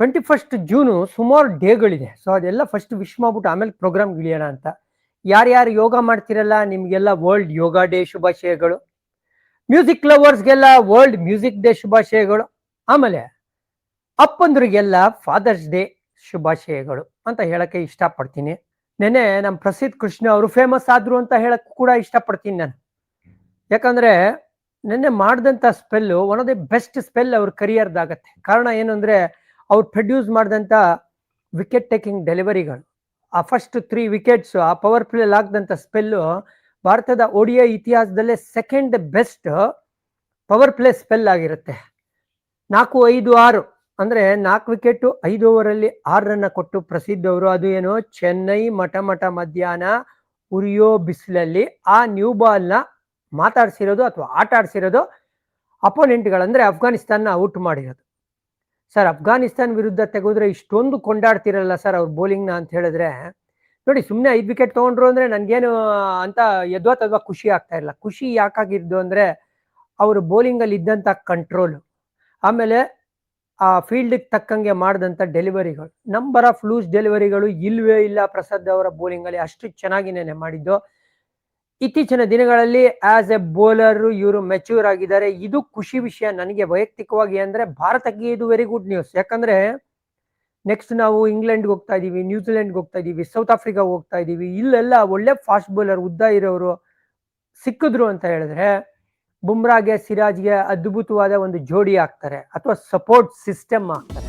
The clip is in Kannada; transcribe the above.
21 ಜೂನು ಸುಮಾರು ಡೇಗಳಿದೆ. ಸೊ ಅದೆಲ್ಲ ಫಸ್ಟ್ ವಿಶ್ ಮಾಡ್ಬಿಟ್ಟು ಆಮೇಲೆ ಪ್ರೋಗ್ರಾಮ್ ಇಳಿಯೋಣ ಅಂತ. ಯಾರ್ಯಾರು ಯೋಗ ಮಾಡ್ತಿರಲ್ಲ ನಿಮ್ಗೆಲ್ಲ ವರ್ಲ್ಡ್ ಯೋಗ ಡೇ ಶುಭಾಶಯಗಳು. ಮ್ಯೂಸಿಕ್ ಲವರ್ಸ್ಗೆಲ್ಲ ವರ್ಲ್ಡ್ ಮ್ಯೂಸಿಕ್ ಡೇ ಶುಭಾಶಯಗಳು. ಆಮೇಲೆ ಅಪ್ಪಂದ್ರಿಗೆಲ್ಲ ಫಾದರ್ಸ್ ಡೇ ಶುಭಾಶಯಗಳು ಅಂತ ಹೇಳಕ್ಕೆ ಇಷ್ಟಪಡ್ತೀನಿ. ನೆನೆ ನಮ್ಮ ಪ್ರಸಿದ್ಧ ಕೃಷ್ಣ ಅವರು ಫೇಮಸ್ ಆದ್ರು ಅಂತ ಹೇಳಕ್ ಕೂಡ ಇಷ್ಟಪಡ್ತೀನಿ ನಾನು. ಯಾಕಂದ್ರೆ ನೆನ್ನೆ ಮಾಡಿದಂಥ spell one of the best spell ಅವ್ರ ಕರಿಯರ್ದಾಗತ್ತೆ. ಕಾರಣ ಏನು ಅಂದರೆ ಅವ್ರು ಪ್ರೊಡ್ಯೂಸ್ ಮಾಡಿದಂಥ ವಿಕೆಟ್ ಟೇಕಿಂಗ್ ಡೆಲಿವರಿಗಳು, ಆ ಫಸ್ಟ್ 3 ವಿಕೆಟ್ಸ್ ಆ ಪವರ್ ಪ್ಲೇಲ್ ಆಗದಂಥ ಸ್ಪೆಲ್ಲು ಭಾರತದ ODI ಇತಿಹಾಸದಲ್ಲೇ second best power play spell ಆಗಿರುತ್ತೆ. 4-5-6 ಅಂದರೆ 4 ವಿಕೆಟು 5 ಓವರಲ್ಲಿ 6 ರನ್ನ ಕೊಟ್ಟು ಪ್ರಸಿದ್ಧವರು. ಅದು ಏನು, ಚೆನ್ನೈ ಮಠ ಮಧ್ಯಾಹ್ನ ಉರಿಯೋ ಬಿಸಿಲಲ್ಲಿ ಆ ನ್ಯೂ ಬಾಲ್ನ ಮಾತಾಡ್ಸಿರೋದು ಅಥವಾ ಆಟ ಆಡಿಸಿರೋದು ಅಪೋನೆಂಟ್ಗಳಂದ್ರೆ ಅಫ್ಘಾನಿಸ್ತಾನ ಔಟ್ ಮಾಡಿರೋದು. ಸರ್, ಅಫ್ಘಾನಿಸ್ತಾನ್ ವಿರುದ್ಧ ತೆಗೆದ್ರೆ ಇಷ್ಟೊಂದು ಕೊಂಡಾಡ್ತಿರಲ್ಲ ಸರ್ ಅವ್ರ ಬೌಲಿಂಗ್ನ ಅಂತ ಹೇಳಿದ್ರೆ ನೋಡಿ, ಸುಮ್ಮನೆ 5 ವಿಕೆಟ್ ತೊಗೊಂಡ್ರು ಅಂದರೆ ನನಗೇನು ಅಂತ ಯದ್ವಾ ಖುಷಿ ಆಗ್ತಾ ಇಲ್ಲ. ಖುಷಿ ಯಾಕಾಗಿದ್ದು ಅಂದರೆ ಅವರು ಬೌಲಿಂಗಲ್ಲಿ ಇದ್ದಂಥ ಕಂಟ್ರೋಲು, ಆಮೇಲೆ ಆ ಫೀಲ್ಡಿಗೆ ತಕ್ಕಂಗೆ ಮಾಡಿದಂಥ ಡೆಲಿವರಿಗಳು. ನಂಬರ್ ಆಫ್ ಲೂಸ್ ಡೆಲಿವರಿಗಳು ಇಲ್ವೇ ಇಲ್ಲ ಪ್ರಸಾದ್ ಅವರ ಬೌಲಿಂಗಲ್ಲಿ, ಅಷ್ಟು ಚೆನ್ನಾಗಿನೇನೆ ಮಾಡಿದ್ದು. ಇತ್ತೀಚಿನ ದಿನಗಳಲ್ಲಿ ಆಸ್ ಎ ಬೌಲರ್ ಇವರು ಮೆಚ್ಯೂರ್ ಆಗಿದ್ದಾರೆ. ಇದು ಖುಷಿ ವಿಷಯ ನನಗೆ ವೈಯಕ್ತಿಕವಾಗಿ. ಅಂದರೆ ಭಾರತಕ್ಕೆ ಇದು ವೆರಿ ಗುಡ್ ನ್ಯೂಸ್. ಯಾಕಂದರೆ ನೆಕ್ಸ್ಟ್ ನಾವು ಇಂಗ್ಲೆಂಡ್ಗೆ ಹೋಗ್ತಾ ಇದ್ದೀವಿ, ನ್ಯೂಜಿಲೆಂಡ್ಗೆ ಹೋಗ್ತಾ ಇದ್ದೀವಿ, ಸೌತ್ ಆಫ್ರಿಕಾಗೆ ಹೋಗ್ತಾ ಇದ್ದೀವಿ. ಇಲ್ಲೆಲ್ಲ ಒಳ್ಳೆ ಫಾಸ್ಟ್ ಬೌಲರ್ ಉದ್ದ ಇರೋರು ಸಿಕ್ಕಿದ್ರು ಅಂತ ಹೇಳಿದ್ರೆ ಬುಮ್ರಾಗೆ ಸಿರಾಜ್ಗೆ ಅದ್ಭುತವಾದ ಒಂದು ಜೋಡಿ ಆಗ್ತಾರೆ ಅಥವಾ ಸಪೋರ್ಟ್ ಸಿಸ್ಟಮ್ ಆಗ್ತಾರೆ.